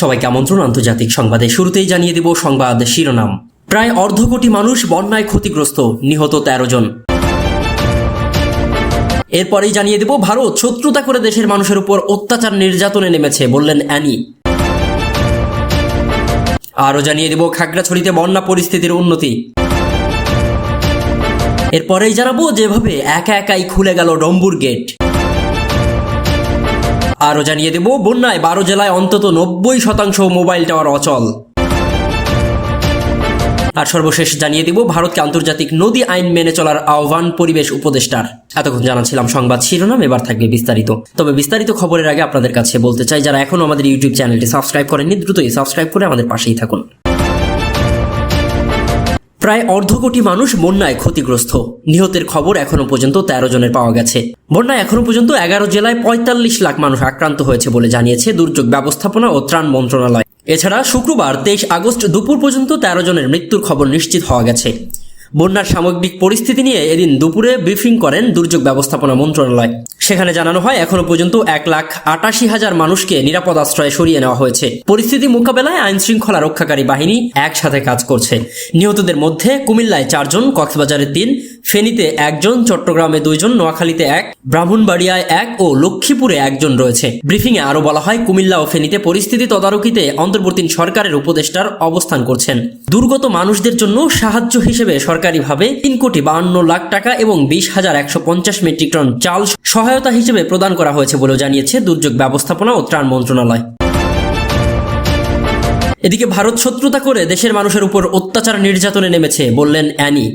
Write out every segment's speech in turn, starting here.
সবাইকে আমন্ত্রণ আন্তর্জাতিক সংবাদে। শুরুতেই জানিয়ে দেব সংবাদ শিরোনাম। প্রায় অর্ধ কোটি মানুষ বন্যায় ক্ষতিগ্রস্ত, নিহত 13 জন। এরপরেই জানিয়ে দেব ভারত শত্রুতা করে দেশের মানুষের উপর অত্যাচার নির্যাতনে নেমেছে, বললেন অ্যানি। আরও জানিয়ে দেব খাগড়াছড়িতে বন্যা পরিস্থিতির উন্নতি। এরপরেই জানাবো যেভাবে একা একাই খুলে গেল ডম্বুর গেট। আরও জানিয়ে দেব বন্যায় 12 জেলায় অন্তত 90% মোবাইল টাওয়ার অচল। আর সর্বশেষ জানিয়ে দেব ভারতকে আন্তর্জাতিক নদী আইন মেনে চলার আহ্বান পরিবেশ উপদেষ্টার। এতক্ষণ জানাচ্ছিলাম সংবাদ শিরোনাম, এবার থাকবে বিস্তারিত। তবে বিস্তারিত খবরের আগে আপনাদের কাছে বলতে চাই, যারা এখনো আমাদের ইউটিউব চ্যানেলটি সাবস্ক্রাইব করেননি দ্রুতই সাবস্ক্রাইব করে আমাদের পাশেই থাকুন। প্রায় অর্ধ কোটি মানুষ বন্যায় ক্ষতিগ্রস্ত, নিহতের খবর এখনো পর্যন্ত 13 জনের পাওয়া গেছে। বন্যায় এখনো পর্যন্ত 11 জেলায় 45 লাখ মানুষ আক্রান্ত হয়েছে বলে জানিয়েছে দুর্যোগ ব্যবস্থাপনা ও ত্রাণ মন্ত্রণালয়। এছাড়া শুক্রবার 23 আগস্ট দুপুর পর্যন্ত 13 জনের মৃত্যুর খবর নিশ্চিত হওয়া গেছে। বন্যার সামগ্রিক পরিস্থিতি নিয়ে এদিন দুপুরে ব্রিফিং করেন দুর্যোগ ব্যবস্থাপনা মন্ত্রণালয়। সেখানে জানানো হয় এখনো পর্যন্ত 1,88,000 মানুষকে নিরাপদ আশ্রয়ে সরিয়ে নেওয়া হয়েছে। পরিস্থিতি মোকাবেলায় আইন শৃঙ্খলা রক্ষাকারী বাহিনী একসাথে কাজ করছে। নিহতদের মধ্যে কুমিল্লায় 4 জন, কক্সবাজারে 3, ফেনীতে 1 জন, চট্টগ্রামে 2 জন, নোয়াখালীতে 1, ব্রাহ্মণবাড়িয়ায় 1 ও লক্ষ্মীপুরে 1 জন রয়েছে। ব্রিফিংয়ে আরও বলা হয় কুমিল্লা ও ফেনীতে পরিস্থিতি তদারকিতে অন্তর্বর্তী সরকারের উপদেষ্টার অবস্থান করছেন। দুর্গত মানুষদের জন্য সাহায্য হিসেবে সরকারিভাবে 3,52,00,000 টাকা এবং 20,150 মেট্রিক টন চাল সহায়তা হিসেবে প্রদান করা হয়েছে বলেও জানিয়েছে দুর্যোগ ব্যবস্থাপনা ও ত্রাণ মন্ত্রণালয়। এদিকে ভারত শত্রুতা করে দেশের মানুষের উপর অত্যাচার নির্যাতনে নেমেছে, বললেন অ্যানি।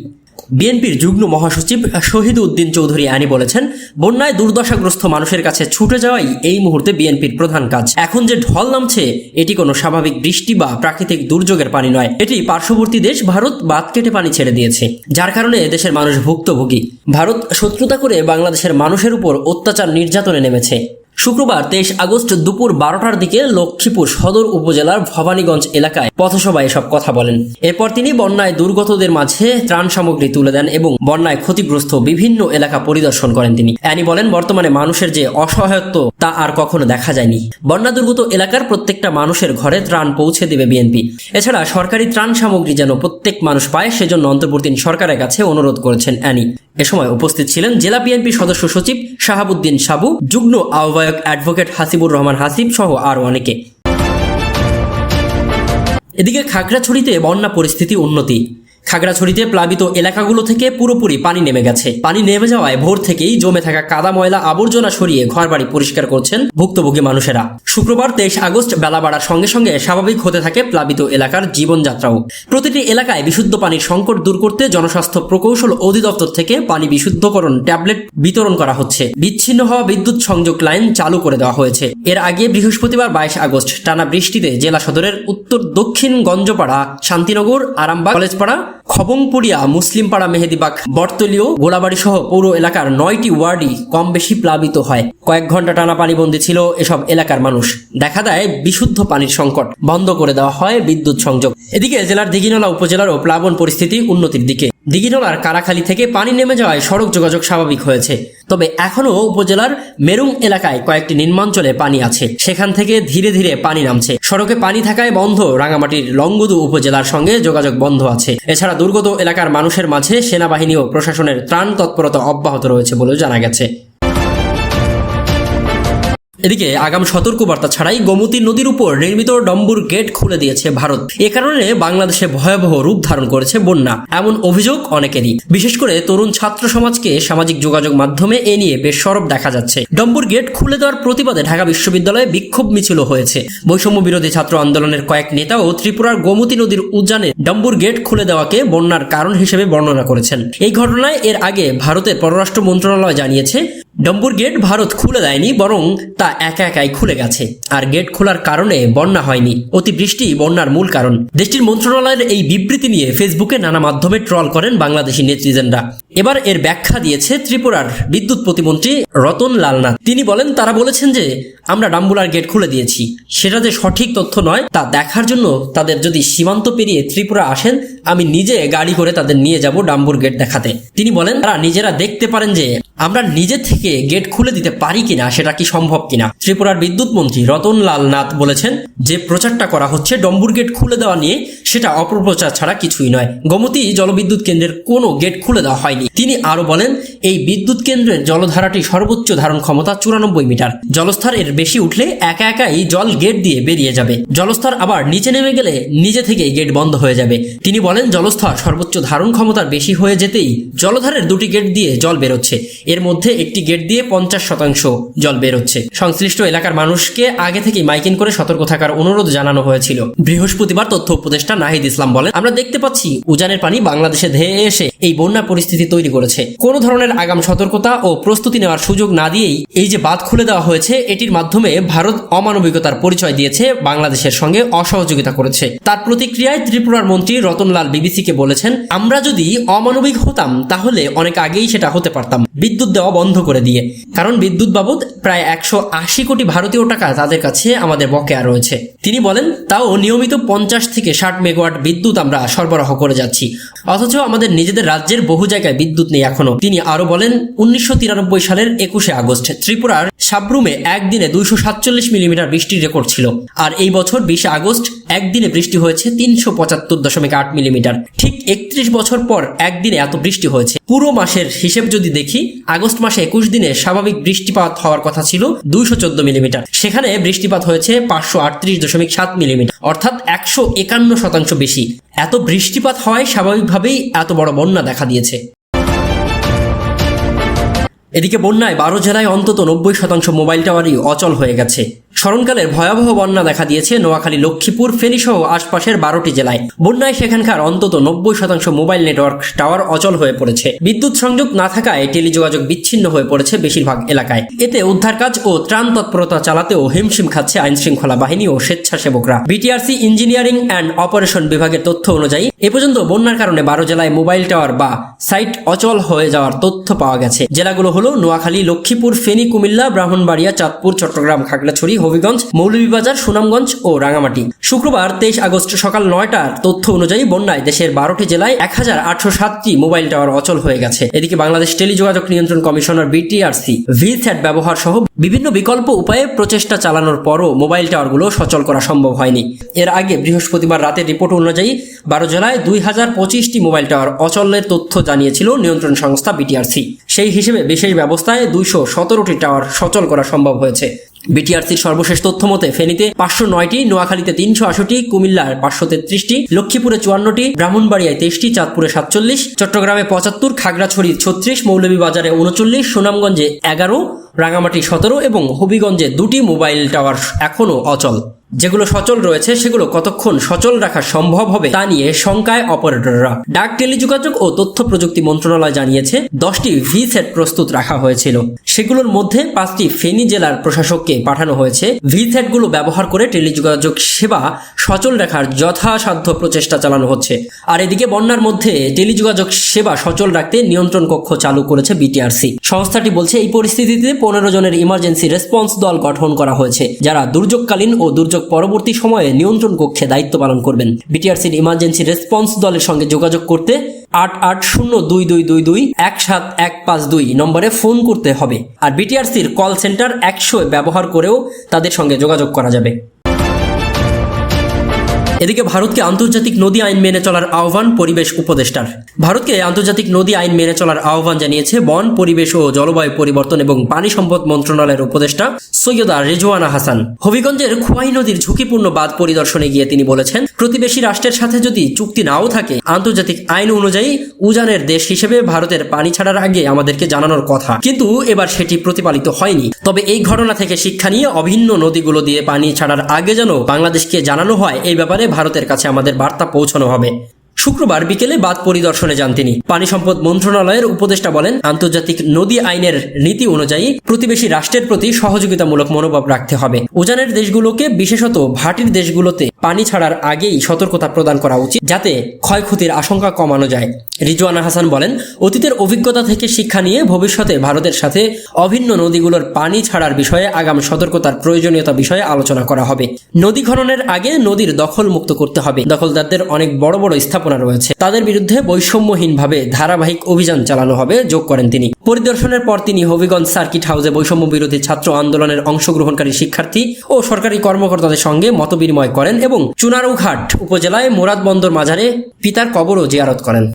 বিএনপির যুগ্ম মহাসচিব শহীদ উদ্দিন চৌধুরী অ্যানি বলেছেন, বন্যায় দুর্দশাগ্রস্ত মানুষের কাছে ছুটে যাওয়াই এই মুহূর্তে বিএনপির প্রধান কাজ। এখন যে ঢল নামছে এটি কোনো স্বাভাবিক বৃষ্টি বা প্রাকৃতিক দুর্যোগের পানি নয়, এটি পার্শ্ববর্তী দেশ ভারত বাঁধ কেটে পানি ছেড়ে দিয়েছে, যার কারণে দেশের মানুষ ভুক্তভোগী। ভারত শত্রুতা করে বাংলাদেশের মানুষের উপর অত্যাচার নির্যাতনে নেমেছে। শুক্রবার 23 আগস্ট দুপুর 12টার দিকে লক্ষ্মীপুর সদর উপজেলার ভবানীগঞ্জ এলাকায় পথসভায় এসব কথা বলেন। এরপর তিনি বন্যায় দুর্গতদের মাঝে ত্রাণ সামগ্রী তুলে দেন এবং বন্যায় ক্ষতিগ্রস্ত বিভিন্ন এলাকা পরিদর্শন করেন তিনি। অ্যানি বলেন, বর্তমানে মানুষের যে অসহায়ত্ব তা আর কখনো দেখা যায়নি। বন্যা দুর্গত এলাকার প্রত্যেকটা মানুষের ঘরে ত্রাণ পৌঁছে দেবে বিএনপি। এছাড়া সরকারি ত্রাণ সামগ্রী যেন প্রত্যেক মানুষ পায় সেজন্য অন্তর্বর্তী সরকারের কাছে অনুরোধ করেছেন অ্যানি। এ সময় উপস্থিত ছিলেন জেলা বিএনপি সদস্য সচিব শাহাবুদ্দিন সাবু, যুগ্ম আহ্বায়ক অ্যাডভোকেট হাসিবুর রহমান হাসিব সহ আরও অনেকে। এদিকে খাগড়াছড়িতে বন্যা পরিস্থিতি উন্নতি। খাগড়াছড়িতে প্লাবিত এলাকাগুলো থেকে পুরোপুরি পানি নেমে গেছে। পানি নেমে যাওয়ায় ভোর থেকেই জমে থাকা কাদা ময়লা আবর্জনা সরিয়ে ঘরবাড়ি পরিষ্কার করছেন ভুক্তভোগী মানুষেরা। শুক্রবার 23 আগস্ট বেলা বাড়ার সঙ্গে সঙ্গে স্বাভাবিক হতে থাকে প্লাবিত এলাকার জীবনযাত্রাও। প্রতিটি এলাকায় বিশুদ্ধ পানির সংকট দূর করতে জনস্বাস্থ্য প্রকৌশল অধিদপ্তর থেকে পানি বিশুদ্ধকরণ ট্যাবলেট বিতরণ করা হচ্ছে। বিচ্ছিন্ন হওয়া বিদ্যুৎ সংযোগ লাইন চালু করে দেওয়া হয়েছে। এর আগে বৃহস্পতিবার 22 আগস্ট টানা বৃষ্টিতে জেলা সদরের উত্তর দক্ষিণ গঞ্জপাড়া, শান্তিনগর, আরামবাগ, কলেজপাড়া, খবংপুরিয়া, মুসলিমপাড়া, মেহেদিবাগ, বটতলীয়, গোলাবাড়ি সহ পৌর এলাকার 9টি ওয়ার্ডই কম বেশি প্লাবিত হয়। কয়েক ঘন্টা টানা পানিবন্দী ছিল এসব এলাকার মানুষ। দেখা দেয় বিশুদ্ধ পানির সংকট, বন্ধ করে দেওয়া হয় বিদ্যুৎ সংযোগ। এদিকে জেলার দিঘিনালা উপজেলারও প্লাবন পরিস্থিতি উন্নতির দিকে। দিঘিনালার কারাখালী থেকে পানি নেমে যাওয়ায় সড়ক যোগাযোগ স্বাভাবিক হয়েছে। তবে এখনও উপজেলার মেরুং এলাকায় কয়েকটি নিম্নাঞ্চলে পানি আছে, সেখান থেকে ধীরে ধীরে পানি নামছে। সড়কে পানি থাকায় বন্ধ রাঙামাটির লংগদু উপজেলার সঙ্গে যোগাযোগ বন্ধ আছে। এছাড়া দুর্গত এলাকার মানুষের মাঝে সেনাবাহিনী ও প্রশাসনের ত্রাণ তৎপরতা অব্যাহত রয়েছে বলেও জানা গেছে। এদিকে আগাম সতর্কবার্তা ছাড়াই গোমতী নদীর উপর নির্মিত ডম্বুর গেট খুলে দিয়েছে ভারত। এ কারণে বাংলাদেশে ভয়াবহ রূপ ধারণ করেছে বন্যা, এমন অভিযোগ অনেকেরই। বিশেষ করে তরুণ ছাত্র সমাজকে সামাজিক যোগাযোগ মাধ্যমে এ নিয়ে বেশ সরব দেখা যাচ্ছে। ডম্বুর গেট খুলে দেওয়ার প্রতিবাদে ঢাকা বিশ্ববিদ্যালয়ে বিক্ষোভ মিছিল হয়েছে। বৈষম্য বিরোধী ছাত্র আন্দোলনের কয়েক নেতা ও ত্রিপুরার গোমতী নদীর উজানে ডম্বুর গেট খুলে দেওয়াকে বন্যার কারণ হিসেবে বর্ণনা করেছেন। এই ঘটনায় এর আগে ভারতের পররাষ্ট্র মন্ত্রণালয় জানিয়েছে, ডম্বুর গেট ভারত খুলে দেয়নি, বরং তা একা একাই খুলে গেছে। আর গেট খোলার কারণে বন্যা হয়নি, অতিবৃষ্টি বন্যার মূল কারণ। দেশটির মন্ত্রণালয়ের এই বিবৃতি নিয়ে ফেসবুকে নানা মাধ্যমে ট্রল করেন বাংলাদেশি নেটিজেনরা। এবার এর ব্যাখ্যা দিয়েছে ত্রিপুরার বিদ্যুৎ প্রতিমন্ত্রী রতন লাল নাথ। তিনি বলেন, তারা বলেছেন যে আমরা ডাম্বুলার গেট খুলে দিয়েছি। সেটা যে সঠিক তথ্য নয় তা দেখার জন্য তাদের যদি সীমান্ত পেরিয়ে ত্রিপুরা আসেন আমি নিজে গাড়ি করে তাদের নিয়ে যাব ডাম্বুর গেট দেখাতে। তিনি বলেন তারা নিজেরা দেখতে পারেন যে আমরা নিজে থেকে গেট খুলে দিতে পারি কিনা, সেটা কি সম্ভব কিনা। ত্রিপুরার বিদ্যুৎ মন্ত্রী রতনলাল নাথ বলেছেন যে প্রচারটা করা হচ্ছে ডম্বুর গেট খুলে দেওয়া নিয়ে, সেটা অপপ্রচার ছাড়া কিছুই নয়। গোমতী জলবিদ্যুৎ কেন্দ্রের কোনো গেট খুলে দেওয়া হয়নি। তিনি আরো বলেন এই বিদ্যুৎ কেন্দ্রের জলধারাটি সর্বোচ্চ ধারণ ক্ষমতা 94 মিটার। জলস্তর এর বেশি উঠলে একা একাই জল গেট দিয়ে বেরিয়ে যাবে। জলস্তর আবার নিচে নেমে গেলে নিজে থেকেই গেট বন্ধ হয়ে যাবে। তিনি বলেন জলস্তর সর্বোচ্চ ধারণ ক্ষমতার বেশি হয়ে যেতেই জলধারের দুটি গেট দিয়ে জল বেরোচ্ছে। এর মধ্যে একটি গেট দিয়ে 50% জল বেরোচ্ছে। সংশ্লিষ্ট এলাকার মানুষকে আগে থেকেই মাইকিং করে সতর্ক থাকার অনুরোধ জানানো হয়েছিল। বৃহস্পতিবার তথ্য উপদেষ্টা নাহিদ ইসলাম বলেন আমরা দেখতে পাচ্ছি উজানের পানি বাংলাদেশে ধেয়ে এসে এই বন্যা পরিস্থিতি তৈরি করেছে। কোনো ধরনের আগাম সতর্কতা ও প্রস্তুতি নেওয়ার সুযোগ না দিয়েই এই যে বাঁধ খুলে দেওয়া হয়েছে, এটির মাধ্যমে ভারত অমানবিকতার পরিচয় দিয়েছে, বাংলাদেশের সঙ্গে অসহযোগিতা করেছে। তার প্রতিক্রিয়ায় ত্রিপুরার মন্ত্রী রতনলাল বিবিসিকে বলেছেন আমরা যদি অমানবিক হতাম তাহলে অনেক আগেই সেটা হতে পারতাম বিদ্যুৎ দেওয়া বন্ধ করে দিয়ে। কারণ বিদ্যুৎ বাবদ প্রায় 180 কোটি ভারতীয় টাকা তাদের কাছে আমাদের বকেয়া রয়েছে। তিনি বলেন তাও নিয়মিত 50 থেকে 60 মেগাওয়াট বিদ্যুৎ আমরা সরবরাহ করে যাচ্ছি, অথচ আমাদের নিজেদের রাজ্যের বহু জায়গায় বিদ্যুৎ নেই এখনো। তিনি আরো বলেন 1993 সালের 21 আগস্ট ত্রিপুরার সাবরুমে একদিনে 247 মিলিমিটার বৃষ্টির রেকর্ড ছিল, আর এই বছর 20 আগস্ট একদিনে বৃষ্টি হয়েছে 375.8 মিলিমিটার। ঠিক 31 বছর পর একদিনে এত বৃষ্টি হয়েছে। পুরো মাসের হিসেব যদি দেখি, আগস্ট মাসে 21 দিনে স্বাভাবিক বৃষ্টিপাত হওয়ার কথা ছিল 214 মিলিমিটার, সেখানে বৃষ্টিপাত হয়েছে 538.7 মিলিমিটার, অর্থাৎ 151% বেশি। এত বৃষ্টিপাত হওয়ায় স্বাভাবিকভাবেই এত বড় বন্যা দেখা দিয়েছে। এদিকে বন্যায় 12 জেলায় অন্তত 90% মোবাইল টাওয়ারই অচল হয়ে গেছে। স্মরণকালের ভয়াবহ বন্যা দেখা দিয়েছে নোয়াখালী, লক্ষ্মীপুর, ফেনী সহ আশপাশের 12টি জেলায়। বন্যায় সেখানকার অন্তত 90% মোবাইল নেটওয়ার্ক টাওয়ার অচল হয়ে পড়েছে। বিদ্যুৎ সংযোগ না থাকায় টেলিযোগাযোগ বিচ্ছিন্ন হয়ে পড়েছে বেশিরভাগ এলাকায়। এতে উদ্ধার কাজ ও ত্রাণ তৎপরতা চালাতেও হিমশিম খাচ্ছে আইন শৃঙ্খলা বাহিনী ও স্বেচ্ছাসেবকরা। বিটিআরসি ইঞ্জিনিয়ারিং অ্যান্ড অপারেশন বিভাগের তথ্য অনুযায়ী এ পর্যন্ত বন্যার কারণে 12 জেলায় মোবাইল টাওয়ার বা সাইট অচল হয়ে যাওয়ার তথ্য পাওয়া গেছে। জেলাগুলো হলো নোয়াখালী, লক্ষ্মীপুর, ফেনী, কুমিল্লা, ব্রাহ্মণবাড়িয়া, চাঁদপুর, চট্টগ্রাম, খাগড়াছড়ি, হবিগঞ্জ, মৌলভীবাজার, সুনামগঞ্জ ও রাঙামাটি। শুক্রবার 23 আগস্ট সকাল 9টার তথ্য অনুযায়ী বন্যায় দেশের 12টি জেলায় 1807টি মোবাইল টাওয়ার অচল হয়ে গেছে। এদিকে বাংলাদেশ টেলিযোগাযোগ নিয়ন্ত্রণ কমিশনার বিটিআরসি ভিস্যাট ব্যবহার সহ বিভিন্ন বিকল্প উপায়ে প্রচেষ্টা চালানোর পরও মোবাইল টাওয়ারগুলো সচল করা সম্ভব হয়নি। এর আগে বৃহস্পতিবার রাতের রিপোর্ট অনুযায়ী 12 জেলায় 2025টি মোবাইল টাওয়ার অচলের তথ্য জানিয়েছিল নিয়ন্ত্রণ সংস্থা বিটিআরসি। সেই হিসেবে বিশেষ ব্যবস্থায় 217টি টাওয়ার সচল করা সম্ভব হয়েছে। বিটিআরসির সর্বশেষ তথ্য মতে ফেনীতে 509টি, নোয়াখালীতে 368টি, কুমিল্লার 533টি, লক্ষ্মীপুরে 54টি, ব্রাহ্মণবাড়িয়ায় 23টি, চাঁদপুরে 47, চট্টগ্রামে 75, খাগড়াছড়ি 36, মৌলভীবাজারে 39, সুনামগঞ্জে 11, রাঙামাটি 17 এবং হবিগঞ্জে 2টি মোবাইল টাওয়ার এখনও অচল। যেগুলো সচল রয়েছে সেগুলো কতক্ষণ সচল রাখা সম্ভব হবে তা নিয়ে শঙ্কায় অপারেটররা। ডাক, টেলিযোগাযোগ ও তথ্য প্রযুক্তি মন্ত্রণালয় জানিয়েছে 10টি ভিস্যাট প্রস্তুত রাখা হয়েছিল। সেগুলোর মধ্যে 5টি ফেনী জেলার প্রশাসককে পাঠানো হয়েছে। ভিস্যাটগুলো ব্যবহার করে টেলিযোগাযোগ সেবা সচল রাখার যথাসাধ্য প্রচেষ্টা চালানো হচ্ছে। আর এদিকে বন্যার মধ্যে টেলিযোগাযোগ সেবা সচল রাখতে নিয়ন্ত্রণ কক্ষ চালু করেছে বিটিআরসি। সংস্থাটি বলছে এই পরিস্থিতিতে 15 জনের ইমার্জেন্সি রেসপন্স দল গঠন করা হয়েছে, যারা দুর্যোগকালীন ও দুর্যোগ পরবর্তী সময়ে নিয়ন্ত্রণ কক্ষে দায়িত্ব পালন করবেন। বিটিআরসির ইমার্জেন্সি রেসপন্স দলের সঙ্গে যোগাযোগ করতে 880222217152 নম্বরে ফোন করতে হবে। আর বিটিআরসির কল সেন্টার 100 ব্যবহার করেও তাদের সঙ্গে যোগাযোগ করা যাবে। এদিকে ভারতকে আন্তর্জাতিক নদী আইন মেনে চলার আহ্বান পরিবেশ উপদেষ্টার। ভারতকে আন্তর্জাতিক নদী আইন মেনে চলার আহ্বান জানিয়েছে বন, পরিবেশ ও জলবায়ু পরিবর্তন এবং পানি সম্পদ মন্ত্রণালয়ের উপদেষ্টা সৈয়দা রেজওয়ানা হাসান। হবিগঞ্জের খোয়াই নদীর ঝুঁকিপূর্ণ বাঁধ পরিদর্শনে গিয়ে তিনি বলেছেন, প্রতিবেশী রাষ্ট্রের সাথে যদি চুক্তি নাও থাকে, আন্তর্জাতিক আইন অনুযায়ী উজানের দেশ হিসেবে ভারতের পানি ছাড়ার আগে আমাদেরকে জানানোর কথা, কিন্তু এবার সেটি প্রতিপালিত হয়নি। তবে এই ঘটনা থেকে শিক্ষা নিয়ে অভিন্ন নদীগুলো দিয়ে পানি ছাড়ার আগে যেন বাংলাদেশকে জানানো হয়, এই ব্যাপারে ভারতের কাছে আমাদের বার্তা পৌঁছানো হবে। শুক্রবার বিকেলে বাঁধ পরিদর্শনে যান তিনি। পানি সম্পদ মন্ত্রণালয়ের উপদেষ্টা বলেন, আন্তর্জাতিক নদী আইনের নীতি অনুযায়ী প্রতিবেশী রাষ্ট্রের প্রতি সহযোগিতামূলক মনোভাব রাখতে হবে। উজানের দেশগুলোকে, বিশেষত ভাটির দেশগুলোতে পানি ছাড়ার আগেই সতর্কতা প্রদান করা উচিত, যাতে ক্ষয়ক্ষতির আশঙ্কা কমানো যায়। রিজওয়ানা হাসান বলেন, অতীতের অভিজ্ঞতা থেকে শিক্ষা নিয়ে ভবিষ্যতে ভারতের সাথে অভিন্ন নদীগুলোর পানি ছাড়ার বিষয়ে আগাম সতর্কতার প্রয়োজনীয়তা বিষয়ে আলোচনা করা হবে। নদী খননের আগে নদীর দখল মুক্ত করতে হবে। দখলদারদের অনেক বড় বড় স্থাপনা রয়েছে, তাদের বিরুদ্ধে বৈষম্যহীনভাবে ধারাবাহিক অভিযান চালানো হবে, যোগ করেন তিনি। পরিদর্শনের পর তিনি হবিগঞ্জ সার্কিট হাউসে বৈষম্য বিরোধী ছাত্র আন্দোলনের অংশগ্রহণকারী শিক্ষার্থী ও সরকারি কর্মকর্তাদের সঙ্গে মতবিনিময় করেন এবং চুনারুঘাট উপজেলায় মুরাদ বন্দর মাজারে পিতার কবরও জিয়ারত করেন।